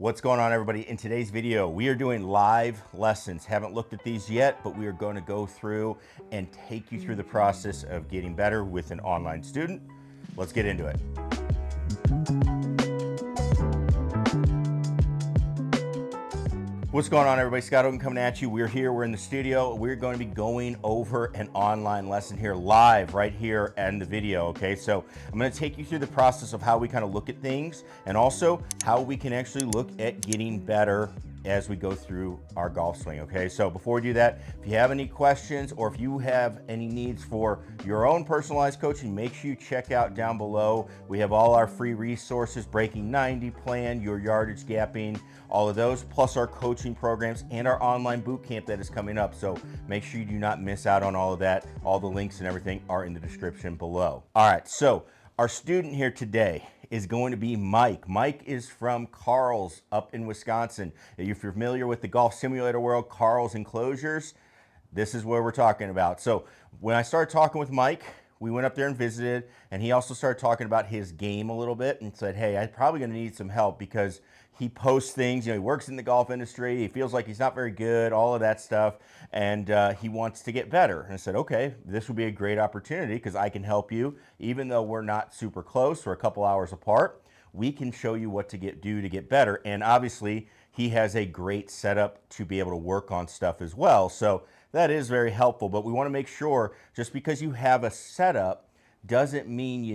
What's going on, everybody? In today's video, we are doing live lessons. Haven't looked at these yet, but we are going to go through and take you through the process of getting better with an online student. Let's get into it. What's going on, everybody? Scott Oden coming at you. We're here, we're in the studio. We're going to be going over an online lesson here live right here in the video, okay? So I'm going to take you through the process of how we kind of look at things and also how we can actually look at getting better as we go through our golf swing, okay? So before we do that, if you have any questions or if you have any needs for your own personalized coaching, make sure you check out down below. We have all our free resources, Breaking 90 Plan, your yardage gapping, all of those, plus our coaching programs and our online boot camp that is coming up. So make sure you do not miss out on all of that. All the links and everything are in the description below. All right, so our student here today is going to be Mike. Mike is from Carl's up in Wisconsin. If you're familiar with the golf simulator world, Carl's Enclosures, this is where we're talking about. So when I started talking with Mike, we went up there and visited, and he also started talking about his game a little bit and said, hey, I'm probably going to need some help because he posts things, he works in the golf industry, he feels like he's not very good, all of that stuff, and he wants to get better. And I said, okay, this would be a great opportunity because I can help you. Even though we're not super close, we're a couple hours apart, we can show you what to do to get better. And obviously, he has a great setup to be able to work on stuff as well. So that is very helpful, but we want to make sure just because you have a setup doesn't mean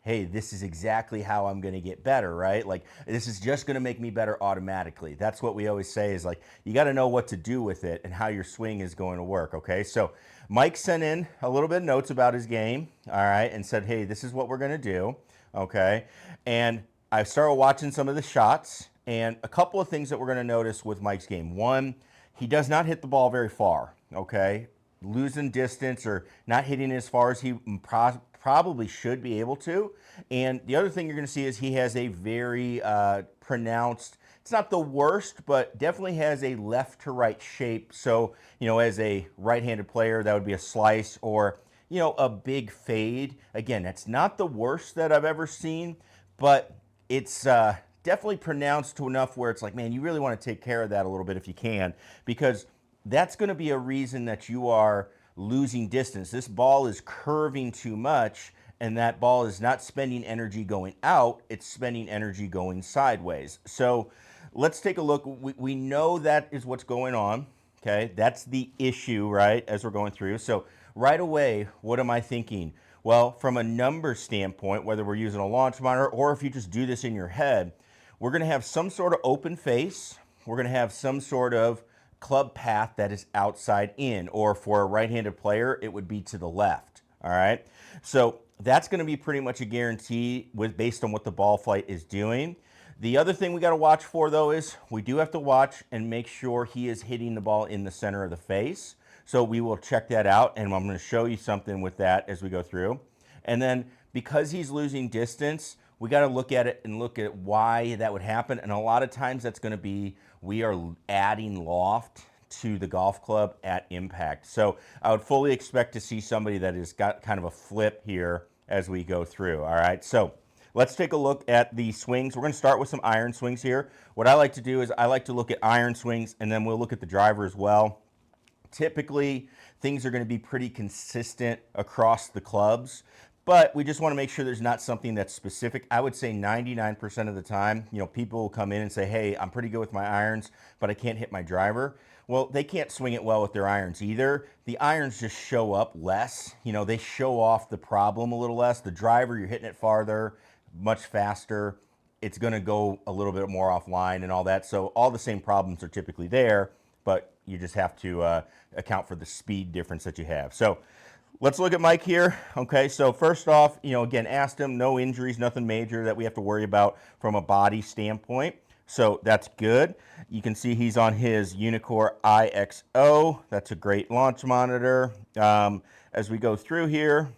hey, this is exactly how I'm going to get better, right? Like, this is just going to make me better automatically. That's what we always say is like, you got to know what to do with it and how your swing is going to work, okay? So Mike sent in a little bit of notes about his game, all right, and said, hey, this is what we're going to do, okay? And I started watching some of the shots, and a couple of things that we're going to notice with Mike's game. One, he does not hit the ball very far, okay? Losing distance or not hitting as far as he probably should be able to. And the other thing you're going to see is he has a very pronounced, it's not the worst, but definitely has a left to right shape. So, as a right-handed player, that would be a slice or, a big fade. Again, that's not the worst that I've ever seen, but it's definitely pronounced to enough where it's like, man, you really want to take care of that a little bit if you can, because that's going to be a reason that you are losing distance. This ball is curving too much, and that ball is not spending energy going out, it's spending energy going sideways. So let's take a look. We know that is what's going on, okay? That's the issue, right, as we're going through. So right away, what am I thinking? Well, from a number standpoint, whether we're using a launch monitor or if you just do this in your head, we're going to have some sort of open face. We're going to have some sort of club path that is outside in, or for a right-handed player, it would be to the left, all right? So that's going to be pretty much a guarantee based on what the ball flight is doing. The other thing we got to watch for, though, is we do have to watch and make sure he is hitting the ball in the center of the face. So we will check that out, and I'm going to show you something with that as we go through. And then because he's losing distance, we got to look at it and look at why that would happen. And a lot of times that's going to be we are adding loft to the golf club at impact. So I would fully expect to see somebody that has got kind of a flip here as we go through, all right? So let's take a look at the swings. We're going to start with some iron swings here. What I like to do is I like to look at iron swings, and then we'll look at the driver as well. Typically, things are going to be pretty consistent across the clubs, but we just want to make sure there's not something that's specific. I would say 99% of the time, people will come in and say, hey, I'm pretty good with my irons, but I can't hit my driver. Well, they can't swing it well with their irons either. The irons just show up less. They show off the problem a little less. The driver, you're hitting it farther, much faster. It's going to go a little bit more offline and all that. So all the same problems are typically there, but you just have to account for the speed difference that you have. So let's look at Mike here. Okay, so first off, again, asked him, no injuries, nothing major that we have to worry about from a body standpoint. So that's good. You can see he's on his Unicore IXO. That's a great launch monitor. As we go through here,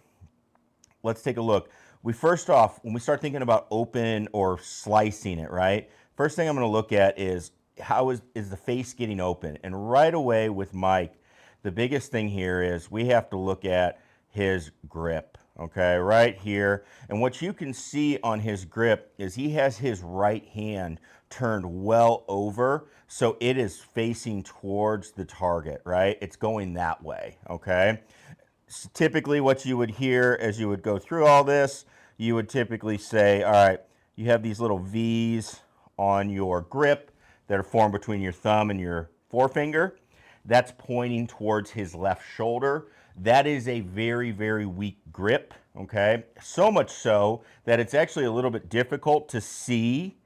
let's take a look. First off, when we start thinking about open or slicing it, right? First thing I'm going to look at is how is the face getting open? And right away with Mike, the biggest thing here is we have to look at his grip, okay, right here. And what you can see on his grip is he has his right hand turned well over, so it is facing towards the target, right? It's going that way, okay? So typically what you would hear as you would go through all this, you would typically say, all right, you have these little V's on your grip that are formed between your thumb and your forefinger. That's pointing towards his left shoulder. That is a very, very weak grip, okay? So much so that it's actually a little bit difficult to see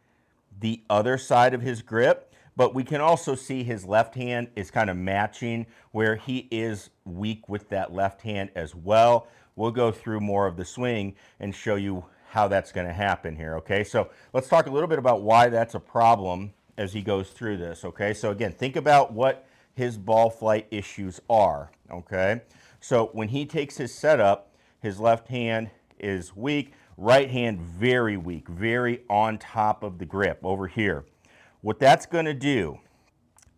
the other side of his grip, but we can also see his left hand is kind of matching where he is weak with that left hand as well. We'll go through more of the swing and show you how that's going to happen here, okay? So let's talk a little bit about why that's a problem as he goes through this, okay? So again, think about what his ball flight issues are, okay? So when he takes his setup, his left hand is weak, right hand very weak, very on top of the grip over here. What that's going to do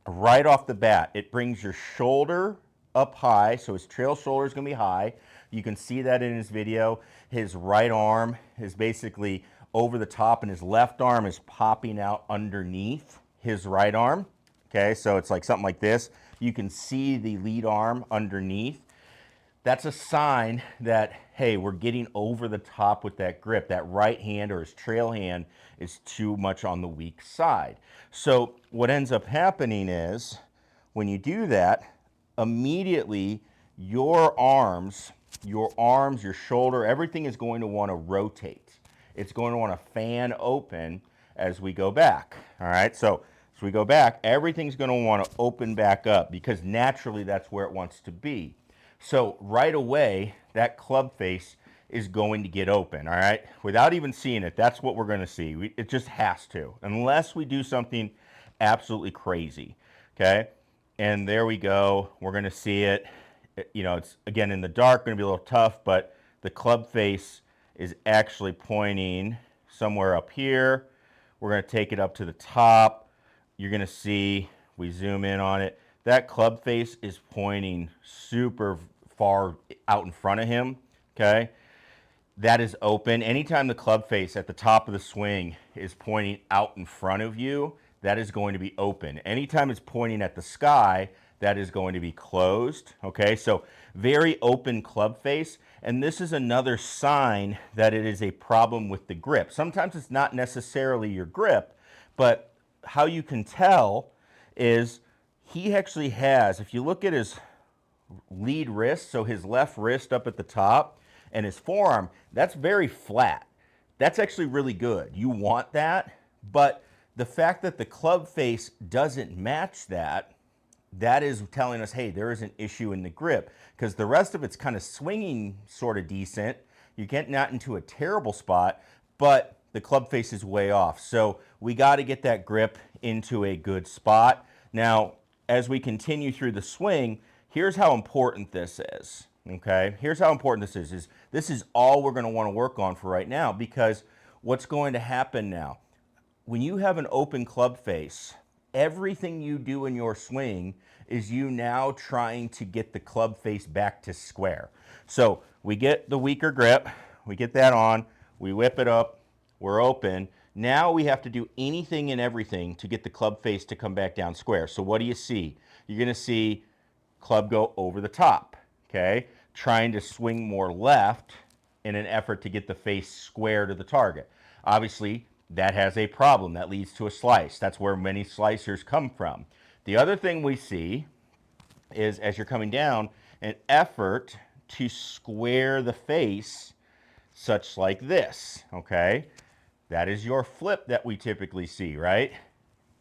right off the bat, it brings your shoulder up high, so his trail shoulder is going to be high. You can see that in his video. His right arm is basically over the top, and his left arm is popping out underneath his right arm. Okay, so it's like something like this. You can see the lead arm underneath. That's a sign that, hey, we're getting over the top with that grip. That right hand or his trail hand is too much on the weak side. So what ends up happening is when you do that, immediately your arms, your shoulder, everything is going to want to rotate. It's going to want to fan open as we go back. All right, so as we go back, everything's going to want to open back up because naturally that's where it wants to be. So right away, that club face is going to get open, all right? Without even seeing it, that's what we're going to see. It just has to, unless we do something absolutely crazy, okay? And there we go. We're going to see it. You know, it's, again, in the dark, going to be a little tough, but the club face is actually pointing somewhere up here. We're going to take it up to the top. You're going to see, we zoom in on it, that club face is pointing super far out in front of him, okay? That is open. Anytime the club face at the top of the swing is pointing out in front of you, that is going to be open. Anytime it's pointing at the sky, that is going to be closed, okay? So very open club face, and this is another sign that it is a problem with the grip. Sometimes it's not necessarily your grip, but how you can tell is he actually has, if you look at his lead wrist, so his left wrist up at the top, and his forearm, that's very flat. That's actually really good. You want that, but the fact that the club face doesn't match that, that is telling us, hey, there is an issue in the grip, because the rest of it's kind of swinging sort of decent. You get not into a terrible spot, but the club face is way off. So we got to get that grip into a good spot. Now, as we continue through the swing, here's how important this is, okay? Here's how important this is this is all we're going to want to work on for right now, because what's going to happen now, when you have an open club face, everything you do in your swing is you now trying to get the club face back to square. So we get the weaker grip, we get that on, we whip it up, we're open. Now we have to do anything and everything to get the club face to come back down square. So what do you see? You're going to see club go over the top, okay? Trying to swing more left in an effort to get the face square to the target. Obviously, that has a problem. That leads to a slice. That's where many slicers come from. The other thing we see is, as you're coming down, an effort to square the face such like this, okay? That is your flip that we typically see, right?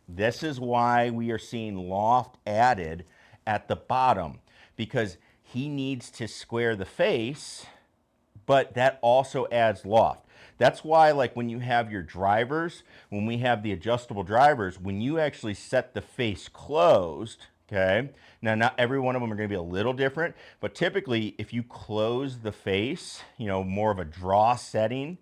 This is why we are seeing loft added at the bottom, because he needs to square the face, but that also adds loft. That's why, like when you have your drivers, when we have the adjustable drivers, when you actually set the face closed, okay, now not every one of them are going to be a little different, but typically if you close the face, you know, more of a draw setting,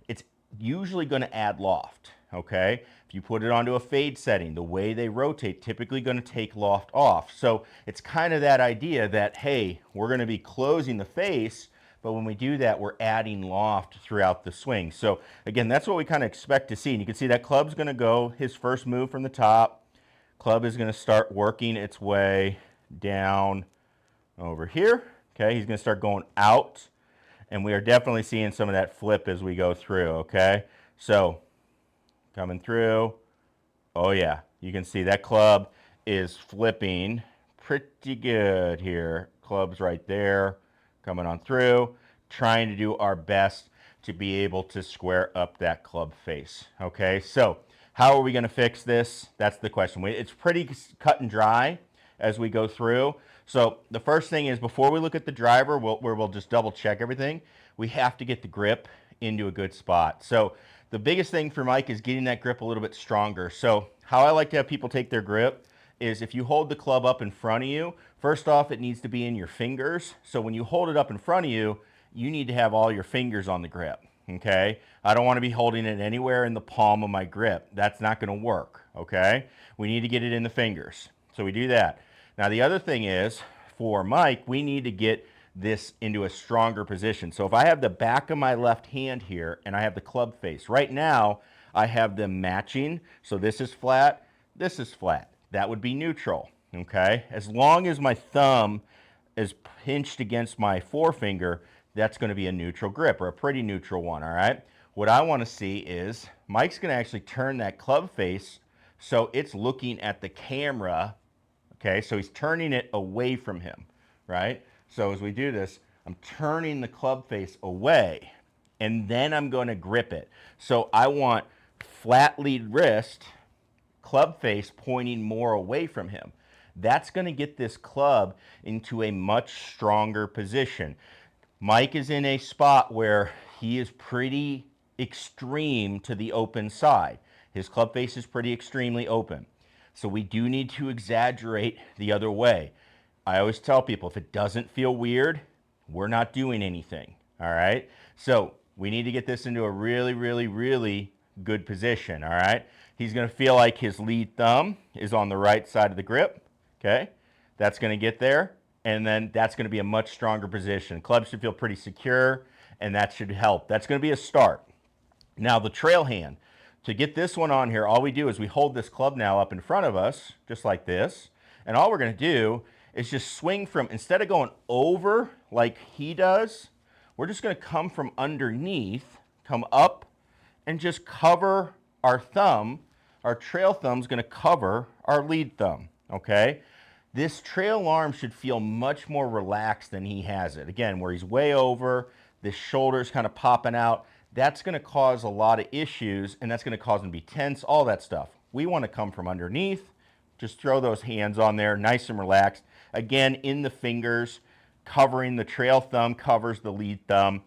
it's usually going to add loft, okay? If you put it onto a fade setting, the way they rotate, typically going to take loft off. So it's kind of that idea that, hey, we're going to be closing the face, but when we do that, we're adding loft throughout the swing. So again, that's what we kind of expect to see. And you can see that club's going to go his first move from the top. Club is going to start working its way down over here. Okay, he's going to start going out, and we are definitely seeing some of that flip as we go through. Okay, so coming through. Oh yeah, you can see that club is flipping pretty good here. Club's right there, coming on through, trying to do our best to be able to square up that club face. Okay, so how are we going to fix this? That's the question. It's pretty cut and dry as we go through. So the first thing is, before we look at the driver, where we'll just double check everything, we have to get the grip into a good spot. So the biggest thing for Mike is getting that grip a little bit stronger. So how I like to have people take their grip is, if you hold the club up in front of you, first off, it needs to be in your fingers. So when you hold it up in front of you, you need to have all your fingers on the grip, okay? I don't want to be holding it anywhere in the palm of my grip. That's not going to work, okay? We need to get it in the fingers. So we do that. Now the other thing is, for Mike, we need to get this into a stronger position. So if I have the back of my left hand here and I have the club face, right now I have them matching. So this is flat, this is flat. That would be neutral, okay? As long as my thumb is pinched against my forefinger, that's going to be a neutral grip, or a pretty neutral one, all right? What I want to see is Mike's going to actually turn that club face so it's looking at the camera, okay? So he's turning it away from him, right? So as we do this, I'm turning the club face away, and then I'm going to grip it. So I want flat lead wrist, club face pointing more away from him. That's going to get this club into a much stronger position. Mike is in a spot where he is pretty extreme to the open side. His club face is pretty extremely open. So we do need to exaggerate the other way. I always tell people, if it doesn't feel weird, we're not doing anything, all right? So we need to get this into a really, really, really good position, all right? He's going to feel like his lead thumb is on the right side of the grip, okay? That's going to get there, and then that's going to be a much stronger position. Club should feel pretty secure, and that should help. That's going to be a start. Now the trail hand. To get this one on here, all we do is we hold this club now up in front of us, just like this, and all we're going to do is just swing from, instead of going over like he does, we're just going to come from underneath, come up, and just cover our thumb. Our trail thumb's going to cover our lead thumb, okay? This trail arm should feel much more relaxed than he has it. Again, where he's way over, the shoulder's kind of popping out, that's going to cause a lot of issues, and that's going to cause him to be tense, all that stuff. We want to come from underneath, just throw those hands on there, nice and relaxed. Again, in the fingers, covering the trail thumb, covers the lead thumb.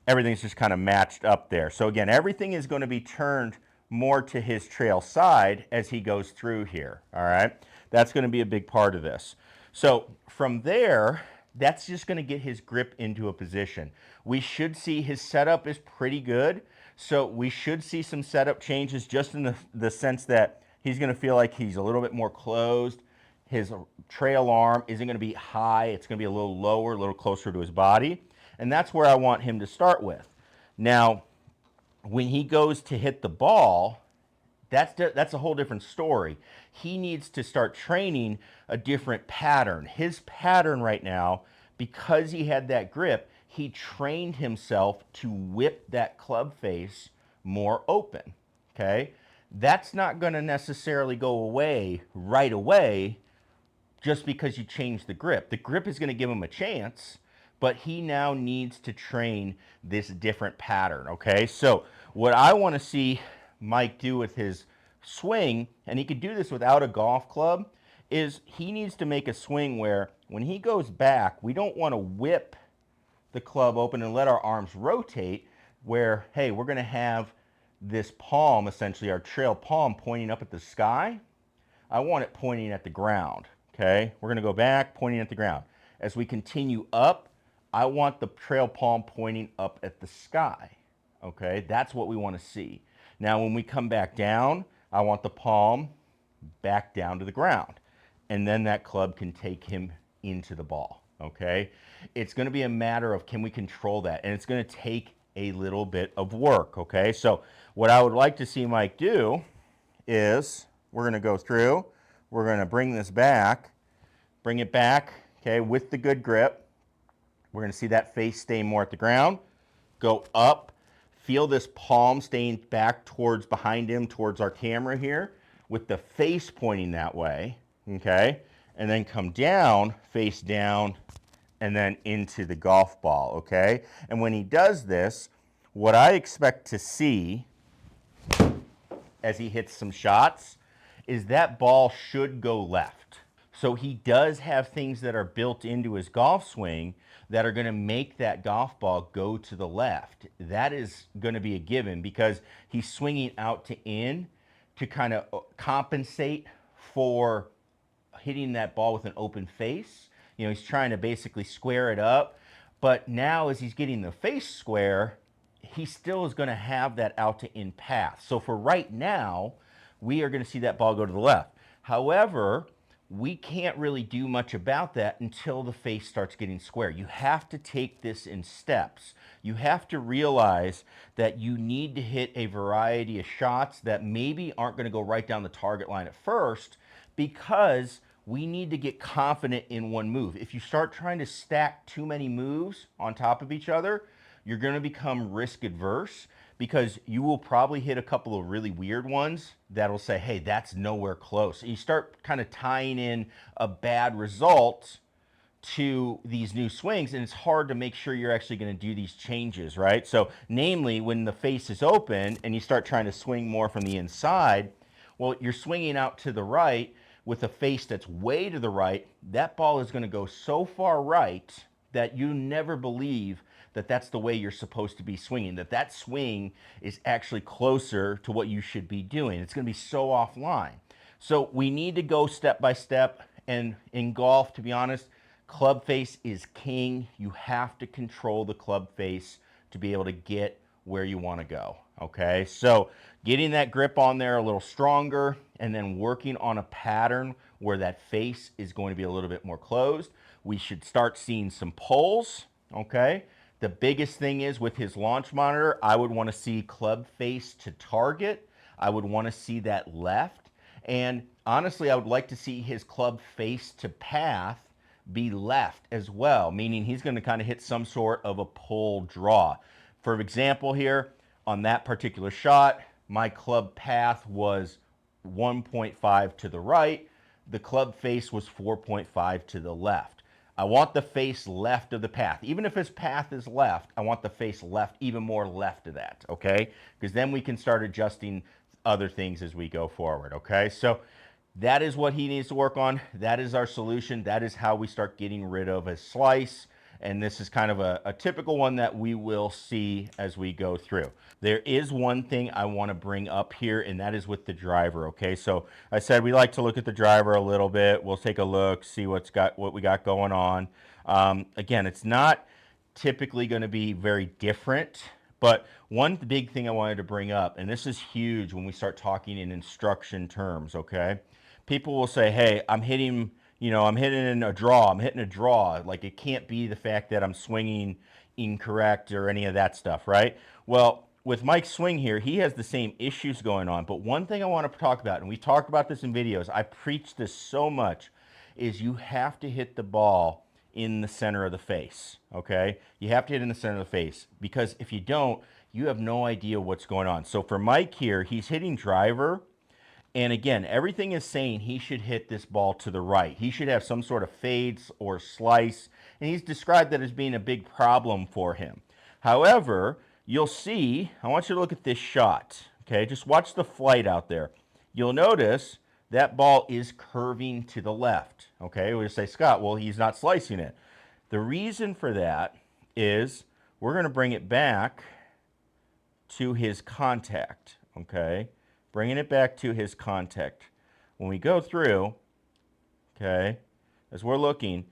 Everything's just kind of matched up there. So again, everything is going to be turned more to his trail side as he goes through here, all right? That's going to be a big part of this. So from there, that's just going to get his grip into a position. We should see his setup is pretty good. So we should see some setup changes, just in the sense that he's going to feel like he's a little bit more closed. His trail arm isn't going to be high. It's going to be a little lower, a little closer to his body. And that's where I want him to start with. Now, when he goes to hit the ball, that's a whole different story. He needs to start training a different pattern. His pattern right now, because he had that grip, he trained himself to whip that club face more open, okay? That's not going to necessarily go away right away just because you change the grip. The grip is going to give him a chance, but he now needs to train this different pattern, okay? So what I want to see Mike do with his swing, and he could do this without a golf club, is he needs to make a swing where when he goes back, we don't want to whip the club open and let our arms rotate, where, hey, we're going to have this palm, essentially our trail palm, pointing up at the sky. I want it pointing at the ground, okay? We're going to go back, pointing at the ground. As we continue up, I want the trail palm pointing up at the sky, okay? That's what we want to see. Now, when we come back down, I want the palm back down to the ground. And then that club can take him into the ball, okay? It's going to be a matter of can we control that? And it's going to take a little bit of work, okay? So what I would like to see Mike do is we're going to go through, we're going to bring this back, bring it back, okay, with the good grip. We're going to see that face stay more at the ground, go up, feel this palm staying back towards behind him, towards our camera here, with the face pointing that way, okay? And then come down, face down, and then into the golf ball, okay? And when he does this, what I expect to see as he hits some shots is that ball should go left. So he does have things that are built into his golf swing that are going to make that golf ball go to the left. That is going to be a given because he's swinging out to in to kind of compensate for hitting that ball with an open face. You know, he's trying to basically square it up. But now as he's getting the face square, he still is going to have that out to in path. So for right now, we are going to see that ball go to the left. However, we can't really do much about that until the face starts getting square. You have to take this in steps. You have to realize that you need to hit a variety of shots that maybe aren't going to go right down the target line at first because we need to get confident in one move. If you start trying to stack too many moves on top of each other, you're going to become risk adverse because you will probably hit a couple of really weird ones that'll say, hey, that's nowhere close. And you start kind of tying in a bad result to these new swings, and it's hard to make sure you're actually going to do these changes, right? So, namely, when the face is open and you start trying to swing more from the inside, well, you're swinging out to the right with a face that's way to the right. That ball is going to go so far right that you never believe that that's the way you're supposed to be swinging, that swing is actually closer to what you should be doing. It's going to be so offline. So we need to go step by step. And in golf, to be honest, club face is king. You have to control the club face to be able to get where you want to go. Okay, so getting that grip on there a little stronger and then working on a pattern where that face is going to be a little bit more closed. We should start seeing some pulls. Okay, the biggest thing is with his launch monitor, I would want to see club face to target. I would want to see that left. And honestly, I would like to see his club face to path be left as well, meaning he's going to kind of hit some sort of a pull draw. For example here, on that particular shot, my club path was 1.5 to the right. The club face was 4.5 to the left. I want the face left of the path. Even if his path is left, I want the face left, even more left of that, okay? Because then we can start adjusting other things as we go forward, okay? So that is what he needs to work on. That is our solution. That is how we start getting rid of a slice. And this is kind of a typical one that we will see as we go through. There is one thing I want to bring up here, and that is with the driver, okay? So I said we like to look at the driver a little bit. We'll take a look, see what we got going on. Again, it's not typically going to be very different, but one big thing I wanted to bring up, and this is huge when we start talking in instruction terms, okay? People will say, hey, I'm hitting a draw. I'm hitting a draw. Like, it can't be the fact that I'm swinging incorrect or any of that stuff, right? Well, with Mike's swing here, he has the same issues going on. But one thing I want to talk about, and we talked about this in videos, I preach this so much, is you have to hit the ball in the center of the face, okay? You have to hit in the center of the face because if you don't, you have no idea what's going on. So for Mike here, he's hitting driver. And again, everything is saying he should hit this ball to the right. He should have some sort of fades or slice. And he's described that as being a big problem for him. However, you'll see, I want you to look at this shot. Okay, just watch the flight out there. You'll notice that ball is curving to the left. Okay, we'll say, Scott, well, he's not slicing it. The reason for that is we're going to bring it back to his contact. Okay, bringing it back to his contact. When we go through, okay, as we're looking,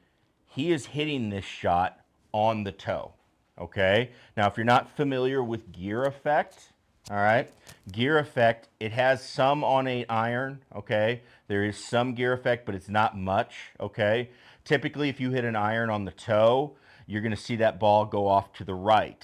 he is hitting this shot on the toe, okay? Now, if you're not familiar with gear effect, All right. Gear effect, it has some on an iron, okay? There is some gear effect, but it's not much, okay? Typically, if you hit an iron on the toe, you're going to see that ball go off to the right.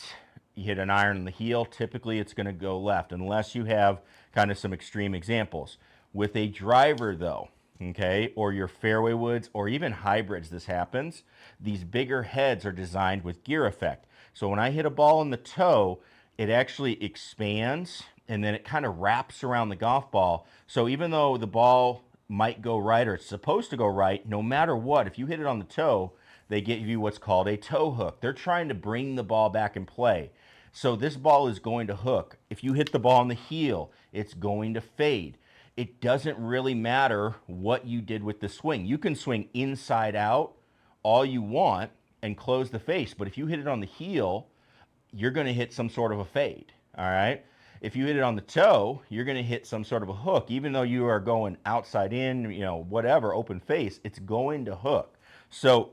You hit an iron on the heel, typically it's going to go left, unless you have kind of some extreme examples. With a driver, though, okay, or your fairway woods, or even hybrids, this happens. These bigger heads are designed with gear effect. So when I hit a ball in the toe, it actually expands and then it kind of wraps around the golf ball. So even though the ball might go right or it's supposed to go right, no matter what, if you hit it on the toe, they give you what's called a toe hook. They're trying to bring the ball back in play. So this ball is going to hook. If you hit the ball on the heel, it's going to fade. It doesn't really matter what you did with the swing. You can swing inside out all you want and close the face, but if you hit it on the heel, you're going to hit some sort of a fade. All right. If you hit it on the toe, you're going to hit some sort of a hook. Even though you are going outside in, whatever, open face, it's going to hook. So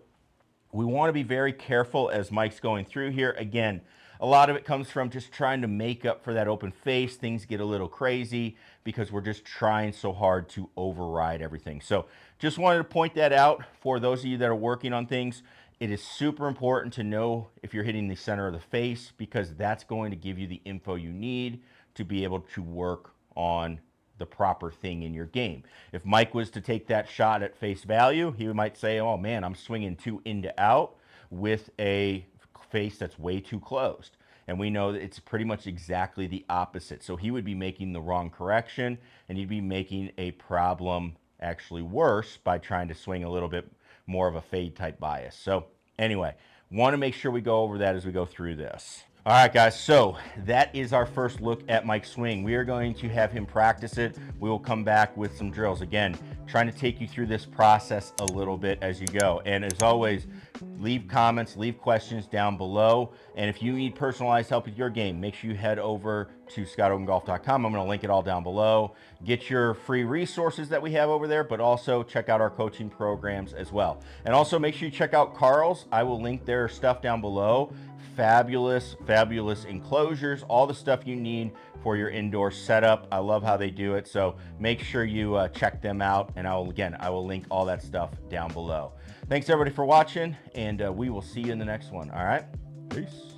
we want to be very careful as Mike's going through here. Again, a lot of it comes from just trying to make up for that open face. Things get a little crazy because we're just trying so hard to override everything. So just wanted to point that out for those of you that are working on things. It is super important to know if you're hitting the center of the face, because that's going to give you the info you need to be able to work on the proper thing in your game. If Mike was to take that shot at face value, he might say, oh man, I'm swinging too into out with a face that's way too closed. And we know that it's pretty much exactly the opposite. So he would be making the wrong correction and he'd be making a problem actually worse by trying to swing a little bit more of a fade type bias. So anyway, want to make sure we go over that as we go through this. All right, guys, so that is our first look at Mike's swing. We are going to have him practice it. We will come back with some drills. Again, trying to take you through this process a little bit as you go. And as always, leave comments, leave questions down below. And if you need personalized help with your game, make sure you head over to scotthogangolf.com. I'm going to link it all down below. Get your free resources that we have over there, but also check out our coaching programs as well. And also make sure you check out Carl's. I will link their stuff down below. Fabulous enclosures, all the stuff you need for your indoor setup. I love how they do it. So make sure you check them out. And I will link all that stuff down below. Thanks everybody for watching, and we will see you in the next one. All right, peace.